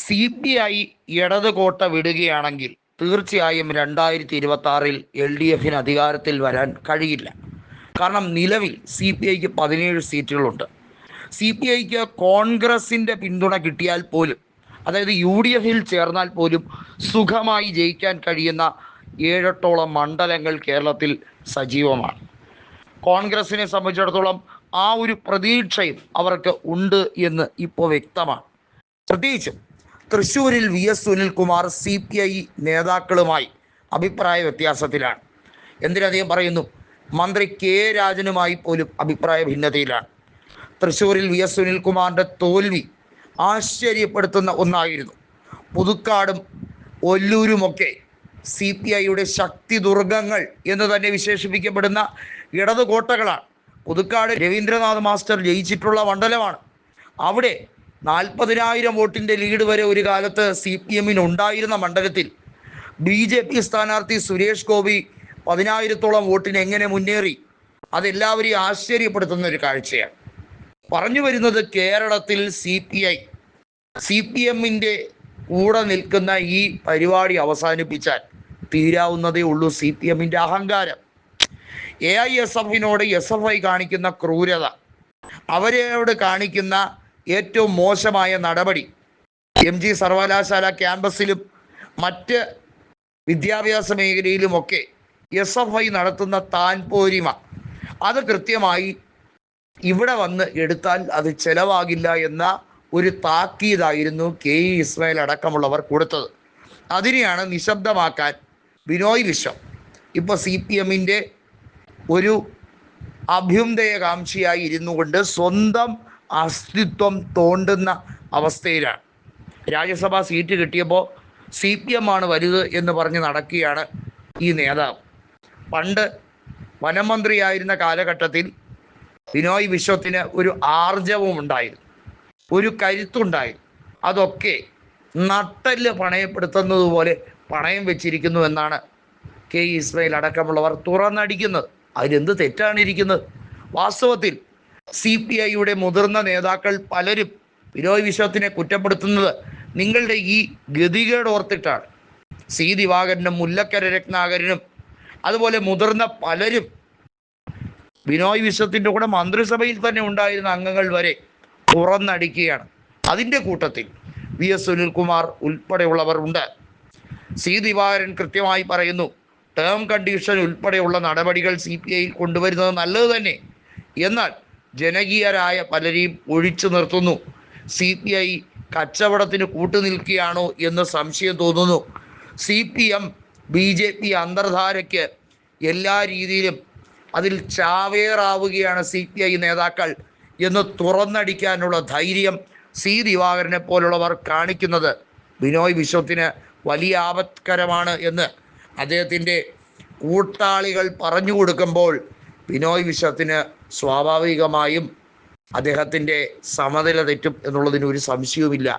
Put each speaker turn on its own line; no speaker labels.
CPI ഇടത് കോട്ട വിടുകയാണെങ്കിൽ തീർച്ചയായും 2026 LDF അധികാരത്തിൽ വരാൻ കഴിയില്ല. കാരണം നിലവിൽ CPIക്ക് 17 സീറ്റുകളുണ്ട്. CPIക്ക് കോൺഗ്രസിൻ്റെ പിന്തുണ കിട്ടിയാൽ പോലും, അതായത് UDF ചേർന്നാൽ പോലും സുഖമായി ജയിക്കാൻ കഴിയുന്ന 7-8 മണ്ഡലങ്ങൾ കേരളത്തിൽ സജീവമാണ്. കോൺഗ്രസിനെ സംബന്ധിച്ചിടത്തോളം ആ ഒരു പ്രതീക്ഷയും അവർക്ക് ഉണ്ട് എന്ന് ഇപ്പോൾ വ്യക്തമാണ്. പ്രത്യേകിച്ചും തൃശ്ശൂരിൽ VS സുനിൽകുമാർ CPI നേതാക്കളുമായി അഭിപ്രായ വ്യത്യാസത്തിലാണ്. എന്തിനധികം പറയുന്നു, മന്ത്രി K രാജനുമായി പോലും അഭിപ്രായ ഭിന്നതയിലാണ്. തൃശ്ശൂരിൽ VS സുനിൽകുമാറിൻ്റെ തോൽവി ആശ്ചര്യപ്പെടുത്തുന്ന ഒന്നായിരുന്നു. പുതുക്കാടും ഒല്ലൂരുമൊക്കെ CPIയുടെ ശക്തി ദുർഗങ്ങൾ എന്ന് തന്നെ വിശേഷിപ്പിക്കപ്പെടുന്ന ഇടത് കോട്ടകളാണ്. പുതുക്കാട് രവീന്ദ്രനാഥ് മാസ്റ്റർ ജയിച്ചിട്ടുള്ള മണ്ഡലമാണ്. അവിടെ 40,000 വോട്ടിൻ്റെ ലീഡ് വരെ ഒരു കാലത്ത് CPM ഉണ്ടായിരുന്ന മണ്ഡലത്തിൽ BJP സ്ഥാനാർത്ഥി സുരേഷ് ഗോപി 10,000-ഓളം വോട്ടിന് എങ്ങനെ മുന്നേറി? അതെല്ലാവരെയും ആശ്ചര്യപ്പെടുത്തുന്ന ഒരു കാഴ്ചയാണ്. പറഞ്ഞു വരുന്നത്, കേരളത്തിൽ CPM കൂടെ നിൽക്കുന്ന ഈ പരിപാടി അവസാനിപ്പിച്ചാൽ തീരാവുന്നതേ ഉള്ളൂ CPM അഹങ്കാരം. AISF SFI കാണിക്കുന്ന ക്രൂരത, അവരോട് കാണിക്കുന്ന ഏറ്റവും മോശമായ നടപടി, MG സർവകലാശാല ക്യാമ്പസിലും മറ്റ് വിദ്യാഭ്യാസ മേഖലയിലുമൊക്കെ SFI നടത്തുന്ന താൻപോരിമ, അത് കൃത്യമായി ഇവിടെ വന്ന് എടുത്താൽ അത് ചെലവാകില്ല എന്ന ഒരു താക്കീതായിരുന്നു KE ഇസ്മായിൽ അടക്കമുള്ളവർ കൊടുത്തത്. അതിനെയാണ് നിശബ്ദമാക്കാൻ ബിനോയ് വിശ്വം ഇപ്പോൾ CPM ഒരു അഭ്യുദയകാംക്ഷിയായി ഇരുന്നു കൊണ്ട് സ്വന്തം അസ്തിത്വം തോണ്ടുന്ന അവസ്ഥയിലാണ്. രാജ്യസഭാ സീറ്റ് കിട്ടിയപ്പോൾ CPM ആണ് വലുത് എന്ന് പറഞ്ഞ് നടക്കുകയാണ് ഈ നേതാവ്. പണ്ട് വനമന്ത്രിയായിരുന്ന കാലഘട്ടത്തിൽ ബിനോയ് വിശ്വത്തിന് ഒരു ആർജവം ഉണ്ടായിരുന്നു, ഒരു കരുത്തുണ്ടായിരുന്നു. അതൊക്കെ നട്ടല് പണയപ്പെടുത്തുന്നത് പോലെ പണയം വെച്ചിരിക്കുന്നു എന്നാണ് KE ഇസ്മായിൽ അടക്കമുള്ളവർ തുറന്നടിക്കുന്നത്. അതിലെന്ത് തെറ്റാണ് ഇരിക്കുന്നത്? വാസ്തവത്തിൽ CPIയുടെ മുതിർന്ന നേതാക്കൾ പലരും ബിനോയ് വിശ്വത്തിനെ കുറ്റപ്പെടുത്തുന്നത് നിങ്ങളുടെ ഈ ഗതികേട് ഓർത്തിട്ടാണ്. C ദിവാകരനും മുല്ലക്കര രത്നാകരനും അതുപോലെ മുതിർന്ന പലരും ബിനോയ് വിശ്വത്തിൻ്റെ കൂടെ മന്ത്രിസഭയിൽ തന്നെ ഉണ്ടായിരുന്ന അംഗങ്ങൾ വരെ തുറന്നടിക്കുകയാണ്. അതിൻ്റെ കൂട്ടത്തിൽ VS സുനിൽകുമാർ ഉൾപ്പെടെയുള്ളവർ ഉണ്ട്. C ദിവാകരൻ കൃത്യമായി പറയുന്നു, ടേം കണ്ടീഷൻ ഉൾപ്പെടെയുള്ള നടപടികൾ CPI കൊണ്ടുവരുന്നത് നല്ലത് തന്നെ. എന്നാൽ ജനകീയരായ പലരെയും ഒഴിച്ചു നിർത്തുന്നു. CPI കച്ചവടത്തിന് കൂട്ടുനിൽക്കുകയാണോ എന്ന് സംശയം തോന്നുന്നു. CPM BJP അന്തർധാരയ്ക്ക് എല്ലാ രീതിയിലും അതിൽ ചാവേറാവുകയാണ് CPI നേതാക്കൾ എന്ന് തുറന്നടിക്കാനുള്ള ധൈര്യം C ദിവാകരനെ പോലുള്ളവർ കാണിക്കുന്നത് ബിനോയ് വിശ്വത്തിന് വലിയ ആപത്കരമാണ് എന്ന് അദ്ദേഹത്തിൻ്റെ കൂട്ടാളികൾ പറഞ്ഞു കൊടുക്കുമ്പോൾ ബിനോയ് വിശ്വത്തിന് സ്വാഭാവികമായും അദ്ദേഹത്തിൻ്റെ സമനില തെറ്റും എന്നുള്ളതിന് ഒരു സംശയവുമില്ല.